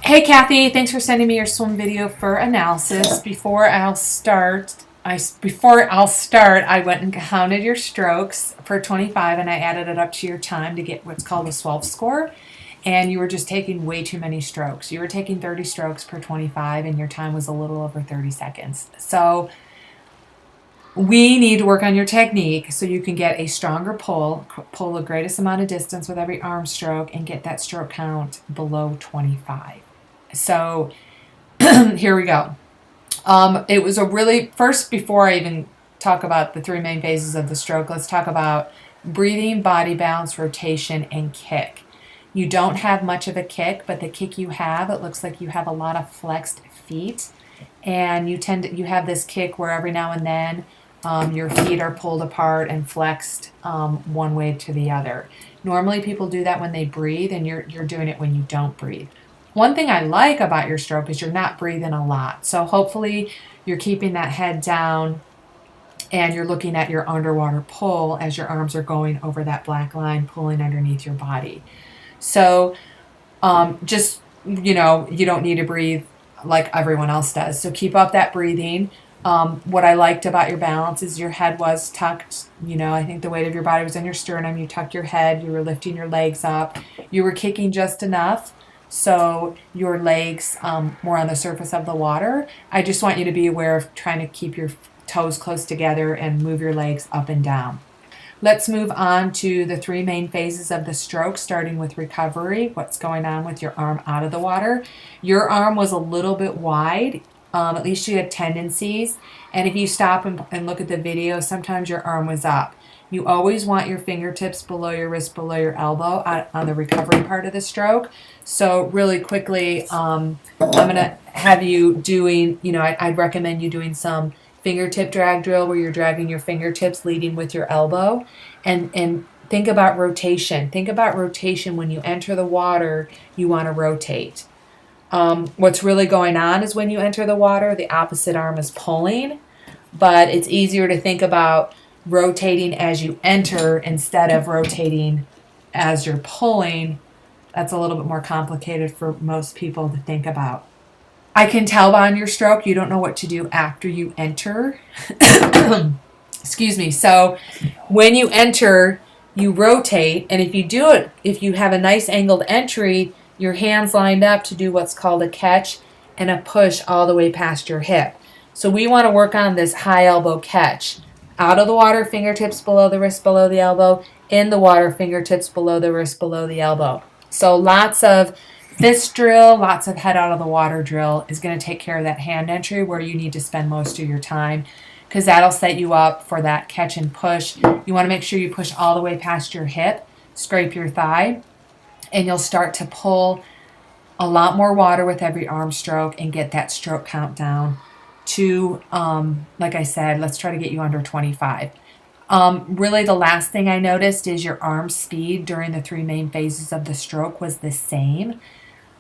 Hey Kathy, thanks for sending me your swim video for analysis. Before I'll start, I went and counted your strokes for 25 and I added it up to your time to get what's called a swell score. And you were just taking way too many strokes. You were taking 30 strokes per 25 and your time was a little over 30 seconds. So we need to work on your technique so you can get a stronger pull the greatest amount of distance with every arm stroke, and get that stroke count below 25. So here we go. It was a really, first, before I even talk about the three main phases of the stroke, let's talk about breathing, body balance, rotation, and kick. You don't have much of a kick, but the kick you have, it looks like you have a lot of flexed feet, and you have this kick where every now and then your feet are pulled apart and flexed one way to the other. Normally people do that when they breathe, and you're doing it when you don't breathe. One thing I like about your stroke is you're not breathing a lot. So hopefully you're keeping that head down and you're looking at your underwater pull as your arms are going over that black line, pulling underneath your body. So just, you don't need to breathe like everyone else does. So keep up that breathing. What I liked about your balance is your head was tucked. I think the weight of your body was on your sternum. You tucked your head. You were lifting your legs up. You were kicking just enough so your legs were on the surface of the water. I just want you to be aware of trying to keep your toes close together and move your legs up and down. Let's move on to the three main phases of the stroke, starting with recovery. What's going on with your arm out of the water? Your arm was a little bit wide. At least you had tendencies. And if you stop and look at the video, sometimes your arm was up. You always want your fingertips below your wrist, below your elbow on the recovery part of the stroke. So really quickly, I'm going to have you doing, I'd recommend you doing some fingertip drag drill where you're dragging your fingertips leading with your elbow, and think about rotation. Think about rotation. When you enter the water, you want to rotate. What's really going on is when you enter the water, the opposite arm is pulling, but it's easier to think about rotating as you enter instead of rotating as you're pulling. That's a little bit more complicated for most people to think about. I can tell on your stroke you don't know what to do after you enter. Excuse me. So when you enter, you rotate, and if you have a nice angled entry, your hands lined up to do what's called a catch and a push all the way past your hip. So we want to work on this high elbow catch. Out of the water, fingertips below the wrist, below the elbow. In the water, fingertips below the wrist, below the elbow. So lots of fist drill, lots of head out of the water drill is going to take care of that hand entry where you need to spend most of your time, because that'll set you up for that catch and push. You want to make sure you push all the way past your hip, scrape your thigh, and you'll start to pull a lot more water with every arm stroke and get that stroke count down to, like I said, let's try to get you under 25. Really the last thing I noticed is your arm speed during the three main phases of the stroke was the same.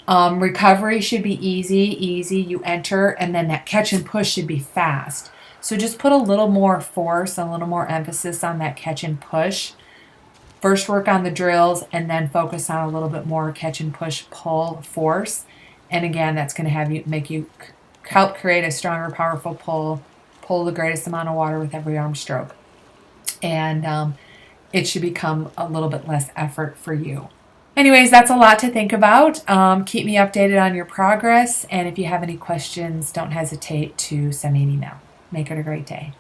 Recovery should be easy. You enter, and then that catch and push should be fast. So just put a little more force, a little more emphasis on that catch and push. First work on the drills, and then focus on a little bit more catch and push, pull, force. And again, that's going to make you help create a stronger, powerful pull the greatest amount of water with every arm stroke. And it should become a little bit less effort for you. Anyways, that's a lot to think about. Keep me updated on your progress. And if you have any questions, don't hesitate to send me an email. Make it a great day.